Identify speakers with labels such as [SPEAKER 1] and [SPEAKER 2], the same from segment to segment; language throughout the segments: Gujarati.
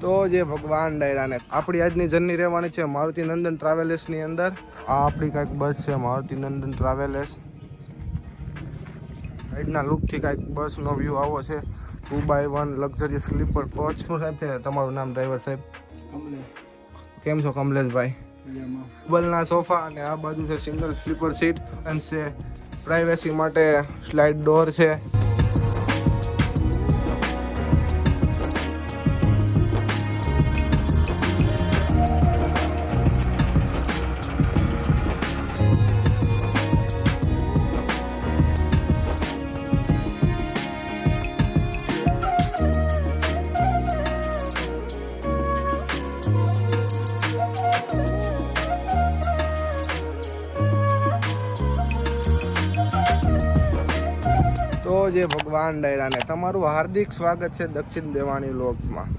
[SPEAKER 1] તો જે ભગવાન ડાયરાને આપણી આજની જર્ની રહેવાની છે મારુતિ નંદન ટ્રાવેલર્સની અંદર. આ આપણી કાંઈક બસ છે મારુતિ નંદન ટ્રાવેલર્સ. સાઈડના લુકથી કાંઈક બસનો વ્યૂ આવો છે. 2x1 luxury sleeper coach. શું સાહેબ છે તમારું નામ ડ્રાઈવર સાહેબ?
[SPEAKER 2] કમલેશ.
[SPEAKER 1] કેમ છો કમલેશભાઈ? ડબલના સોફા અને આ બાજુ છે સિંગલ સ્લીપર સીટ અને છે પ્રાઇવેસી માટે સ્લાઇડ ડોર છે. તો જે ભગવાન ડાયરાને તમારું હાર્દિક સ્વાગત છે દક્ષિણ દેવાણી વ્લોગ્સમાં.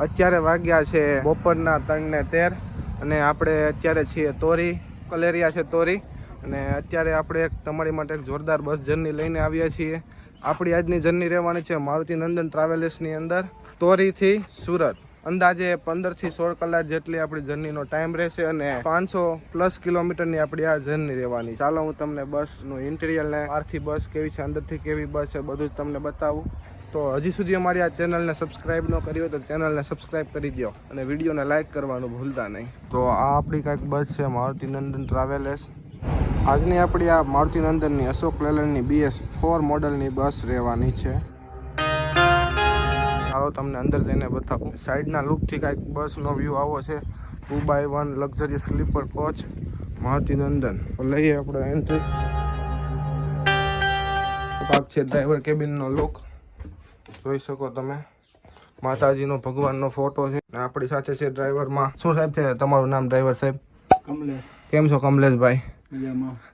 [SPEAKER 1] અત્યારે વાગ્યા છે બપોરના 3:13 અને આપણે અત્યારે છીએ તોરી કલેરિયા છે તોરી. અને અત્યારે આપણે તમારી માટે એક જોરદાર બસ જર્ની લઈને આવ્યા છીએ. આપણી આજની જર્ની રહેવાની છે મારુતિ નંદન ટ્રાવેલર્સની અંદર તોરીથી સુરત. અંદાજે 15 થી 16 કલાક જેટલી આપણી જર્નીનો ટાઈમ રહેશે અને 500+ કિલોમીટરની આપણી આ જર્ની રહેવાની. ચાલો હું તમને બસનું ઇન્ટિરિયર ને બહારથી બસ કેવી છે અંદરથી કેવી બસ છે બધું જ તમને બતાવું. તો હજી સુધી અમારી આ ચેનલને સબસ્ક્રાઈબ ન કરી હોય તો ચેનલને સબસ્ક્રાઈબ કરી દો અને વિડીયોને લાઇક કરવાનું ભૂલતા નહીં. તો આ આપણી કાંઈક બસ છે મારુતિ નંદન ટ્રાવેલર્સ. આજની આપણી આ મારુતિ નંદનની અશોક લેલન્ડની BS4 મોડલની બસ રહેવાની છે. ચાલો તમને અંદર જઈને બતાવું. સાઈડના લુકથી કાંઈક બસનો વ્યૂ આવો છે. 2x1 luxury sleeper coach Maruti Nandan. લઈએ આપણે એન્ટ્રી. ભાગ છે ડ્રાઈવર કેબિનનો લુક જોઈ શકો તમે. માતાજીનો ભગવાનનો ફોટો છે. આપણી સાથે છે ડ્રાઈવરમાં. શું સાહેબ છે તમારું નામ ડ્રાઈવર સાહેબ?
[SPEAKER 2] કમલેશ.
[SPEAKER 1] કેમ છો કમલેશભાઈ?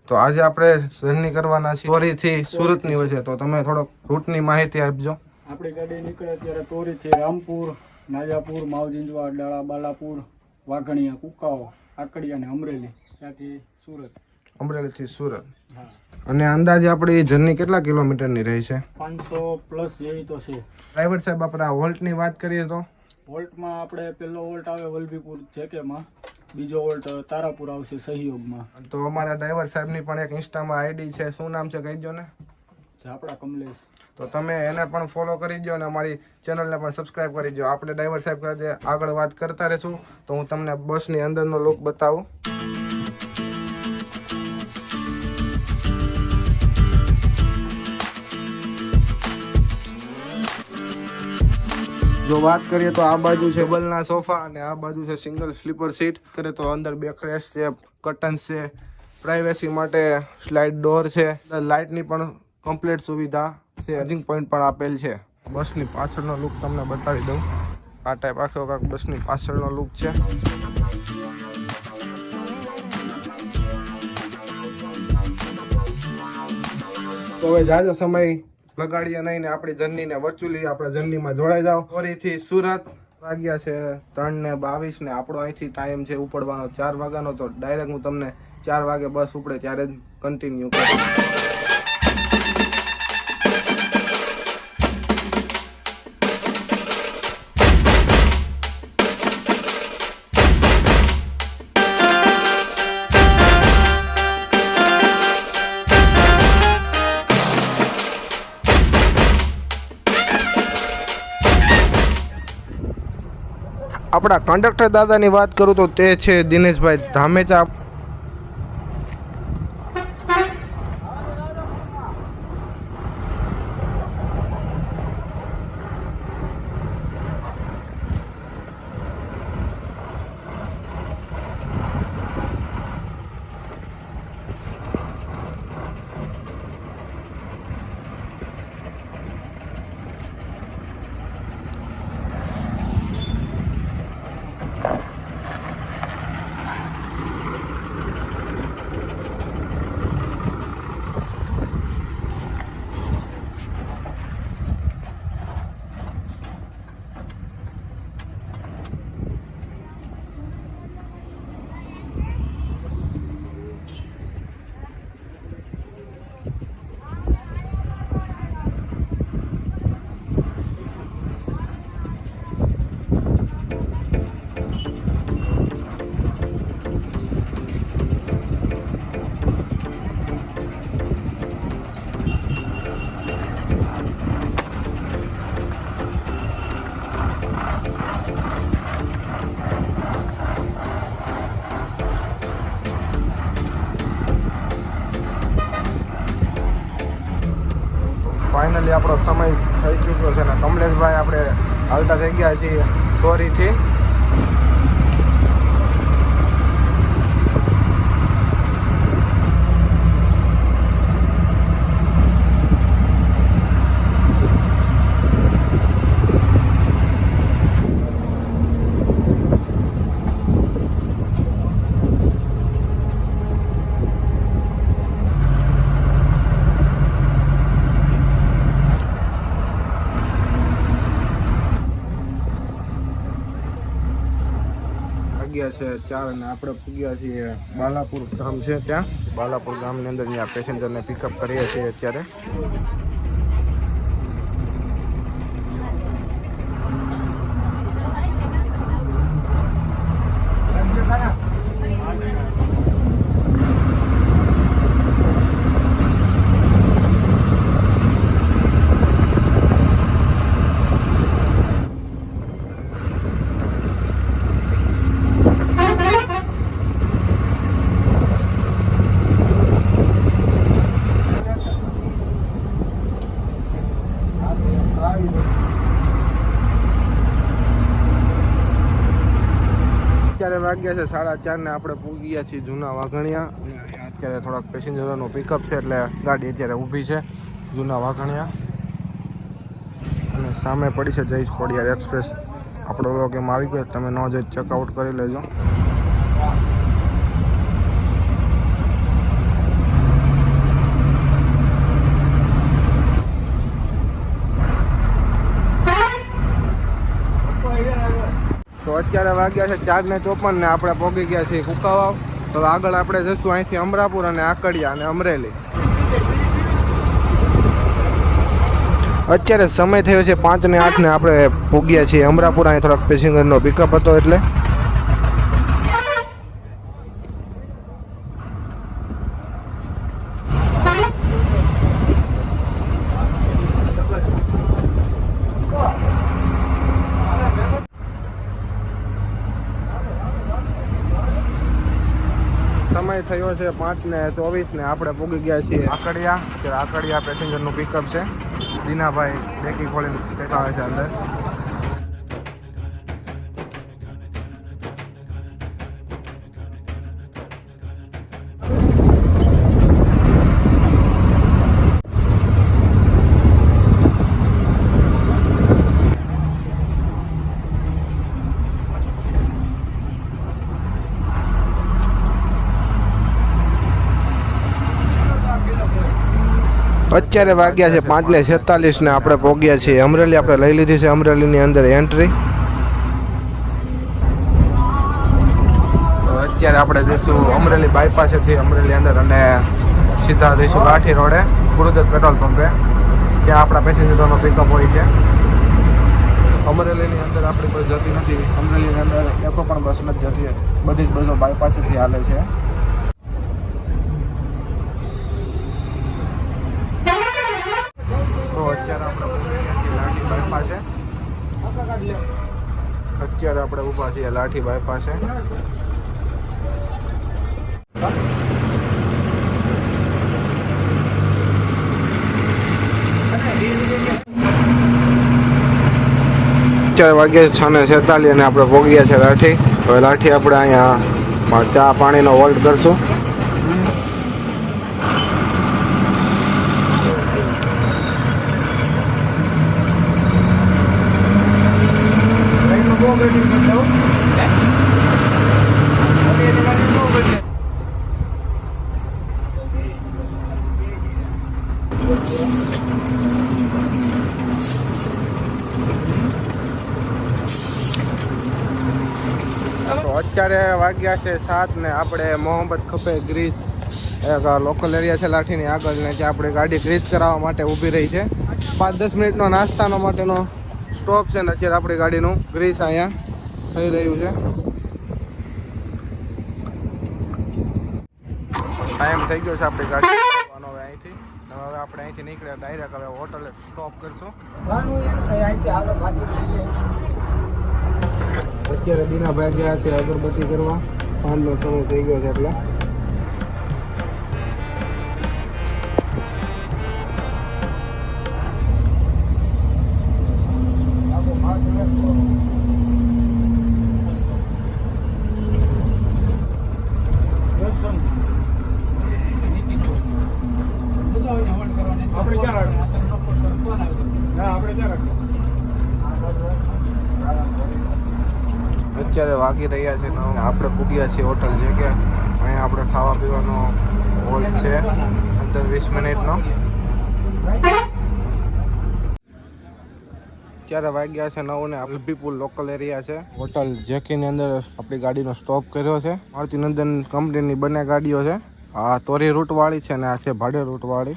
[SPEAKER 1] તો આજે આપણે જર્ની કરવાના છીએ તોરીથી સુરતની વચ્ચે. તો તમે થોડોક રૂટની માહિતી આપજો.
[SPEAKER 2] આપણી ગાડી નીકળે ત્યારે તોરીથી રામપુર, નાજાપુર, માવજીંજવા, ડાળા, બાલાપુર, વાઘણિયા, કુકાઓ, આકડિયા અને અમરેલી. ત્યાંથી સુરત.
[SPEAKER 1] અમરેલીથી સુરત.
[SPEAKER 2] હા.
[SPEAKER 1] અને અંદાજે આપણી જર્ની કેટલા કિલોમીટરની રહી છે?
[SPEAKER 2] 500+ જેવી તો છે.
[SPEAKER 1] ડ્રાઈવર સાહેબ આપણે આ વોલ્ટની વાત કરીએ તો
[SPEAKER 2] વોલ્ટમાં આપણે પહેલો વોલ્ટ આવે વલભીપુર જેકેમાં, બીજો વોલ્ટ તારાપુર આવશે સહયોગમાં.
[SPEAKER 1] તો અમારા ડ્રાઈવર સાહેબની પણ એક ઇન્સ્ટામાં આઈડી છે. શું નામ છે કહી દો ને?
[SPEAKER 2] ઝાપડા કમલેશ.
[SPEAKER 1] તો તમે એને પણ ફોલો કરી દો અને અમારી ચેનલને પણ સબસ્ક્રાઈબ કરી દો. આપણે ડ્રાઈવર સાહેબ સાથે આગળ વાત કરતા રહીશું. તો હું તમને બસની અંદરનો લુક બતાવું. જો વાત કરીએ તો આ બાજુ છે ડબલના સોફા અને આ બાજુ છે સિંગલ સ્લીપર સીટ. કરે તો અંદર બેકરેસ્ટ છે, કર્ટન્સ છે, પ્રાઇવેસી માટે સ્લાઇડ ડોર છે, લાઇટની પણ કમ્પ્લીટ સુવિધા છે, ચાર્જિંગ પોઈન્ટ પણ આપેલ છે. બસની પાછળનો લુક તમને બતાવી દઉં. આ ટાઈપ આખો કાંક બસની પાછળનો લુક છે. તો હવે જાજો સમય લગાડીએ નહીં ને આપણી જર્નીને વર્ચ્યુઅલી આપણે જર્નીમાં જોડાઈ જાઓ. તોરીથી સુરત વાગ્યા છે 3:22 ને આપણો અહીંથી ટાઈમ છે ઉપડવાનો 4 વાગ્યાનો. તો ડાયરેક્ટ હું તમને 4 વાગે બસ ઉપડે ત્યારે જ કન્ટિન્યુ કરું. આપણા કંડક્ટર દાદાની વાત કરું તો તે છે દિનેશભાઈ ધામેચા. ફાઇનલી આપણો સમય થઈ ચૂક્યો છે ને કમલેશભાઈ આપણે હાલતા થઈ ગયા છીએ તોરીથી. છે 4 અને આપણે પૂગ્યા છીએ બાલાપુર ગામ છે. ત્યાં બાલાપુર ગામની અંદર ત્યાં પેસેન્જરને પિકઅપ કરીએ છીએ અત્યારે. અત્યારે વાગ્યા છે 4:30 ને આપણે પૂગી ગયા છીએ જૂના વાઘણિયા. અને અત્યારે થોડાક પેસેન્જરોનું પિકઅપ છે એટલે ગાડી અત્યારે ઊભી છે જૂના વાઘણિયા. અને સામે પડી છે જયેશ ખોડિયાર એક્સપ્રેસ. આપણો લોક એમાં આવી ગયો, તમે ન જઈ ચેકઆઉટ કરી લેજો. તો અત્યારે વાગ્યા છે 4:54 ને આપણે પહોંચી ગયા છીએ કુકાવાવ. તો આગળ આપણે જઈશું અહીંથી અમરાપુર અને આકડિયા અને અમરેલી. અત્યારે સમય થયો છે 5:08 ને આપણે પહોંચ્યા છીએ અમરાપુર. અહીં થોડાક પેસેન્જરનો પિકઅપ હતો એટલે. સમય થયો છે 5:24 ને આપણે પહોંચી ગયા છીએ આકડિયા. અત્યારે આકડિયા પેસેન્જરનું પિકઅપ છે. દીનાભાઈ ડેકી ખોલીને બેસાડે છે અંદર. અત્યારે વાગ્યા છે 5:46 ને આપણે પહોંચ્યા છીએ અમરેલી. આપણે લઈ લીધી છે અમરેલીની અંદર એન્ટ્રી. તો અત્યારે આપણે જઈશું અમરેલી બાયપાસેથી અમરેલી અંદર અને સીધા જઈશું લાઠી રોડે ગુરુદત્ત પેટ્રોલ પંપે. ત્યાં આપણા પેસેન્જરોનો પિકઅપ હોય છે. અમરેલીની અંદર આપણી બસ જતી નથી. અમરેલીની અંદર એકો પણ બસ નથી જતી. બધી જ બસો બાયપાસેથી હાલે છે. અત્યારે આપણે ઊભા છીએ લાઠી બાયપાસે. અત્યારે વાગ્યા 6:46 અને આપણે પહોંચ્યા છે લાઠી. હવે લાઠી આપણે અહીંયા ચા પાણીનો હોલ્ડ કરશું. અત્યારે વાગ્યા છે 7 ને આપણે મોહમ્મદ ખપે ગ્રીસ એક લોકલ એરિયા છે લાઠીની આગળ ને ત્યાં આપણે ગાડી ગ્રીસ કરાવવા માટે ઊભી રહી છે. 5-10 મિનિટનો નાસ્તાનો માટેનો સ્ટોપ છે ને અત્યારે આપણી ગાડીનું ગ્રીસ અહીંયા થઈ રહ્યું છે. ટાઈમ થઈ ગયો છે આપણી ગાડી હવે અહીંથી. હવે આપણે અહીંથી નીકળ્યા ડાયરેક્ટ હવે હોટલે સ્ટોપ કરશું. અત્યારે દીનાભાઈ ગયા છે અગરબત્તી કરવા. 5નો સમય થઈ ગયો છે એટલે અત્યારે વાગી રહ્યા છે 9. આપણે પૂગ્યા છીએ હોટલ જે કે અહીંયા આપણે ખાવા પીવાનો હોલ છે 15-20 મિનિટનો. અત્યારે વાગ્યા છે 9 ને અલભીપુર લોકલ એરિયા છે. હોટલ જેકીની અંદર આપણી ગાડીનો સ્ટોપ કર્યો છે. મારુતિ નંદન કંપનીની બંને ગાડીઓ છે. આ તોરી રૂટવાળી છે ને આ છે ભાડે રૂટવાળી.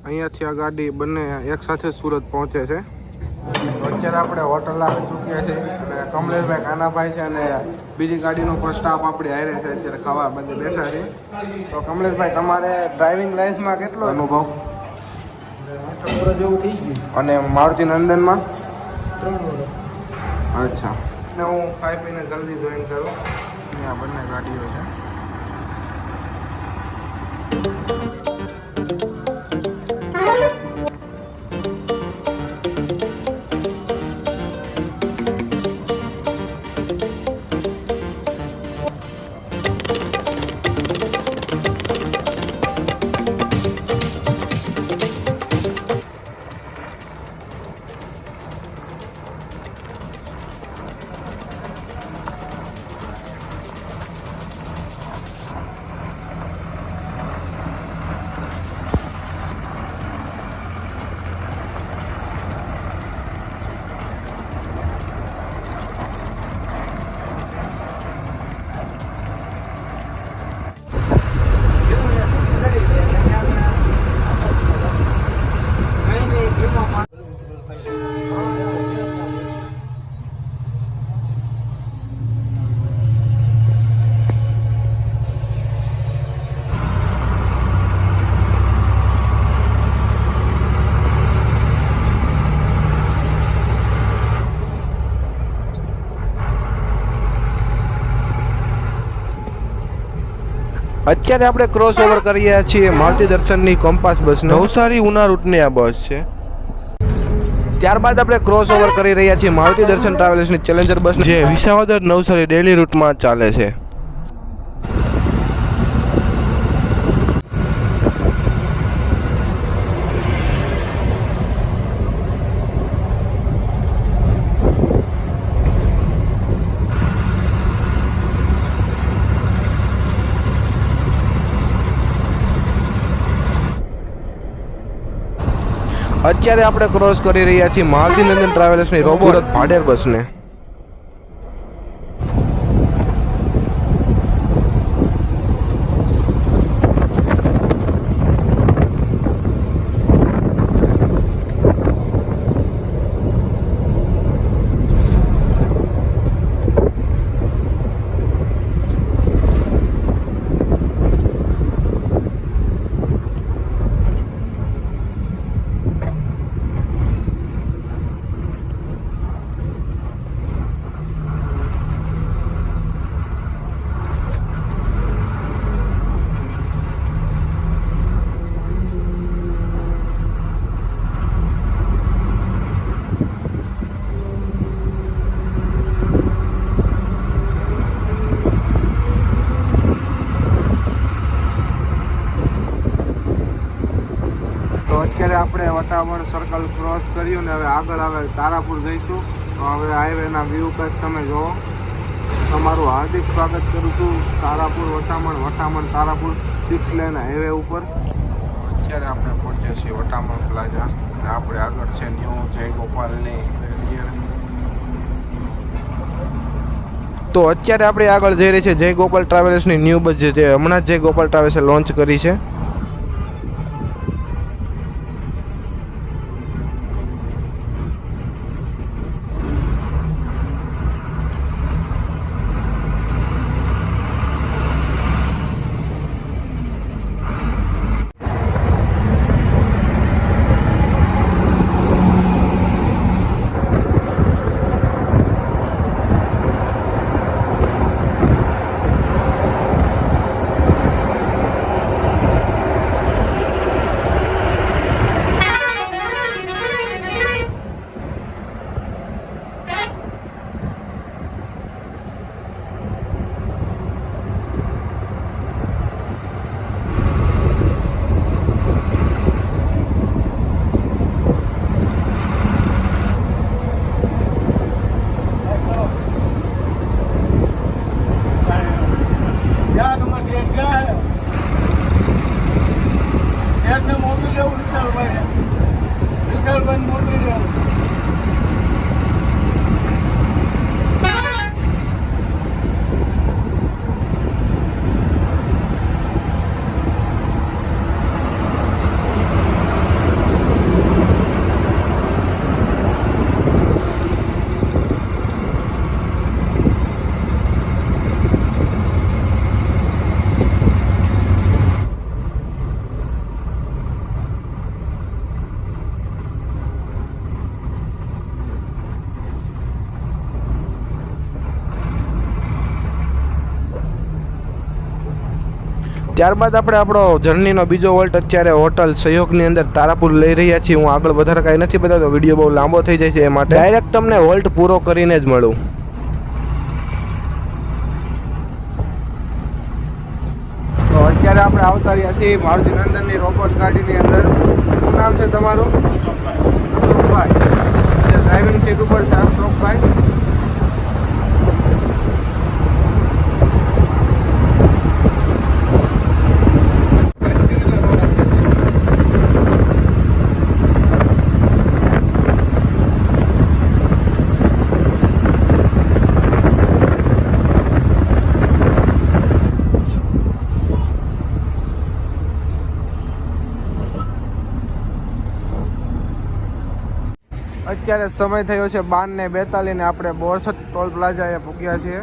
[SPEAKER 1] અહીંયાથી આ ગાડી બંને એક સાથે સુરત પહોંચે છે. અત્યારે આપણે હોટલ આવી ચૂક્યા છે અને કમલેશભાઈ કાનાભાઈ છે અને બીજી ગાડીનો પણ સ્ટાફ આપણે હારે છે. અત્યારે ખાવા બધે બેઠા છે. તો કમલેશભાઈ તમારે ડ્રાઇવિંગ લાઇસન્સમાં કેટલો અનુભવ
[SPEAKER 2] જેવું થઈ ગયું
[SPEAKER 1] અને મારુતિ નંદનમાં?
[SPEAKER 2] 3 વર્ષ.
[SPEAKER 1] અચ્છા. ને હું ખાઈ પીને જલ્દી જોઈન કરું. અહીંયા બંને ગાડીઓ છે. અત્યારે આપણે ક્રોસ ઓવર કરીએ છીએ મારુતિ દર્શનની કંપાસ બસ. નવસારી ઉના રૂટની આ બસ છે. ત્યારબાદ આપણે ક્રોસ ઓવર કરી રહ્યા છીએ મારુતિ દર્શન ટ્રાવેલ્સની ચેલેન્જર બસ જે વિસાવદર નવસારી ડેલી રૂટમાં ચાલે છે. અત્યારે આપણે ક્રોસ કરી રહ્યા છીએ મારુતિ નંદન ટ્રાવેલ્સની રોબોટ ભાડેર બસને. અત્યારે આપણે વટાવણ સર્કલ ક્રોસ કર્યું ને હવે આગળ આવે તારાપુર જઈશું. તો હવે હાઈવેના વ્યૂ કંઈક તમે જુઓ. તમારું હાર્દિક સ્વાગત કરું છું તારાપુર વટામણ તારાપુર 6 લેન હાઈવે ઉપર. અત્યારે આપણે પહોંચ્યા છીએ વટામણ પ્લાઝા અને આપણે આગળ છે ન્યૂ જય ગોપાલની. તો અત્યારે આપણે આગળ જઈ રહી છે જય ગોપાલ ટ્રાવેલ્સની ન્યૂ બસ જે હમણાં જ જય ગોપાલ ટ્રાવેલ્સે લોન્ચ કરી છે. ત્યારબાદ આપણે આપણો જર્નીનો બીજો વોલ્ટ અત્યારે હોટલ સહયોગની અંદર તારાપુર લઈ રહ્યા છીએ. હું આગળ વધારે કાંઈ નથી બતાવતો, વિડીયો બહુ લાંબો થઈ જાય છે, એ માટે ડાયરેક્ટ તમને વોલ્ટ પૂરો કરીને જ મળું. તો અત્યારે આપણે આવતા રહ્યા છીએ મારુતિ નંદનની રોબોટ ગાડીની અંદર. શું નામ છે તમારું? અશોકભાઈ. ડ્રાઇવિંગ સીટ ઉપર છે અશોકભાઈ. અત્યારે સમય થયો છે 12:42 ને આપણે બોરસદ ટોલ પ્લાઝાએ પૂગ્યા છીએ.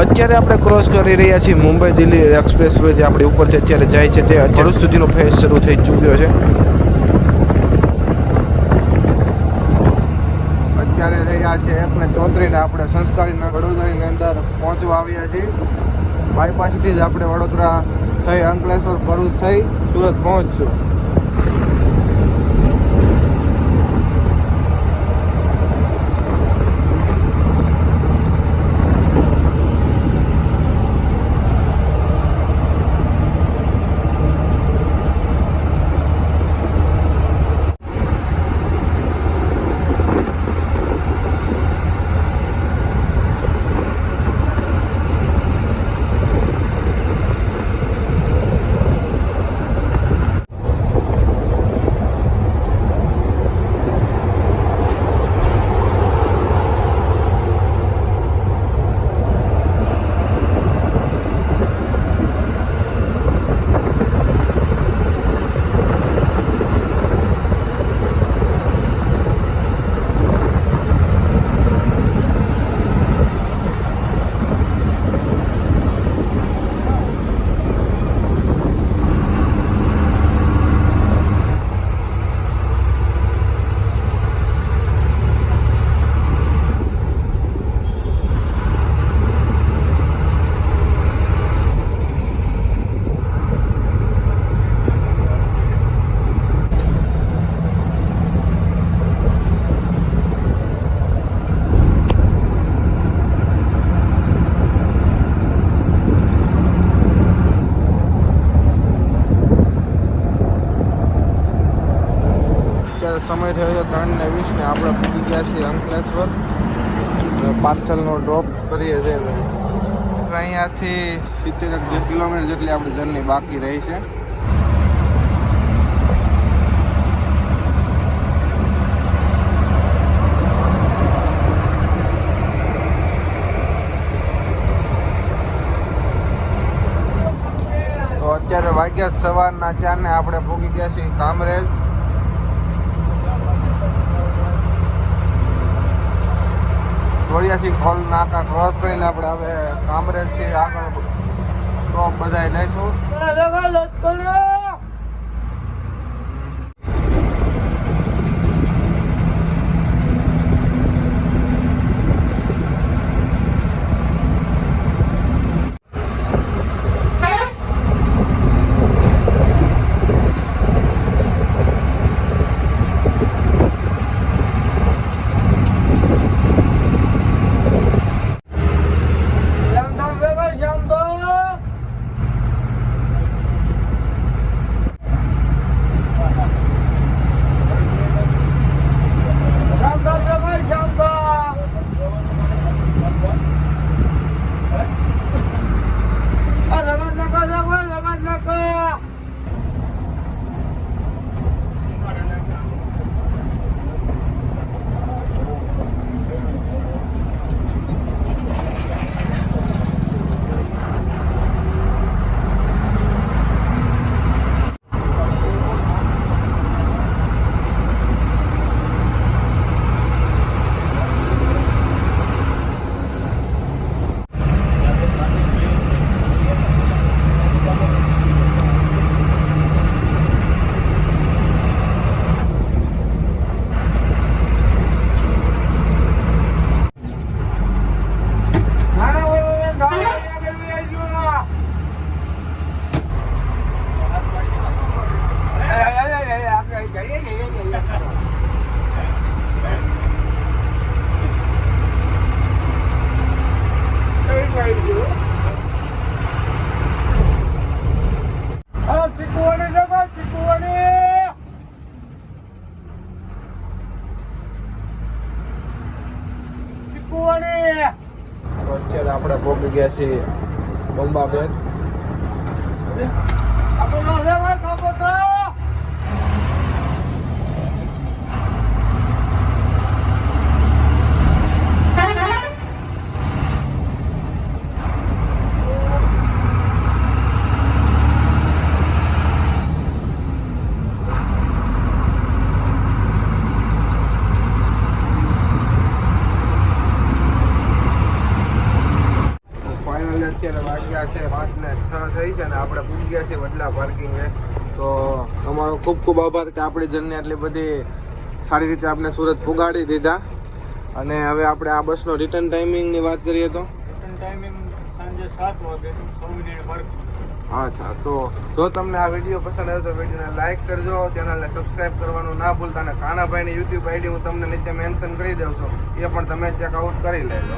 [SPEAKER 1] અત્યારે આપણે ક્રોસ કરી રહ્યા છીએ મુંબઈ દિલ્હી એક્સપ્રેસ વે, જે આપણી ઉપરથી અત્યારે જાય છે. તે ભરૂચ સુધીનો ફેઝ શરૂ થઈ ચૂક્યો છે. અત્યારે રહ્યા છે 1:34 ને આપણે સંસ્કારીના વડોદરાની અંદર પહોંચવા આવ્યા છીએ. બાયપાસથી જ આપણે વડોદરા થઈ અંકલેશ્વર ભરૂચ થઈ સુરત પહોંચશું. સમય થયો છે 3:20 ને આપણે પૂરી ગયા છીએ અંકલેશ્વર. પાર્સલનો ડ્રોપ કરીએ છીએ. અહીંયાથી 70 કિલોમીટર જેટલી આપણી જર્ની બાકી રહી છે. તો અત્યારે વાગ્યા સવારના 4 ને આપણે પહોંચી ગયા છીએ કામરેજ. ગયા છીએ ખોલ નાકા ક્રોસ કરીને આપણે હવે કામરેજથી આગળ સ્ટોપ બધાય લઈશું. અત્યારે આપણે પહોંચી ગયા છીએ બંબાબેન. અત્યારે વાગ્યા છે 5:06 થઈ છે ને આપણે પૂછી ગયા છીએ વડલા પાર્કિંગે. તો તમારો ખૂબ ખૂબ આભાર કે આપણી જર્ની આટલી બધી સારી રીતે આપણે સુરત પુગાડી દીધા. અને હવે આપણે આ બસનો રિટર્ન ટાઈમિંગની વાત કરીએ તો
[SPEAKER 2] રિટર્ન ટાઈમિંગ સાંજે 7 વાગ્યાનું 6 મિનિટ પાર્કિંગ.
[SPEAKER 1] અચ્છા, તો જો તમને આ વિડીયો પસંદ આવ્યો તો વિડીયોને લાઇક કરજો, ચેનલને સબસ્ક્રાઈબ કરવાનું ના ભૂલતા. અને કાનાભાઈની યુટ્યુબ આઈડી હું તમને નીચે મેન્શન કરી દઉં છું, એ પણ તમે ચેકઆઉટ કરી લેજો.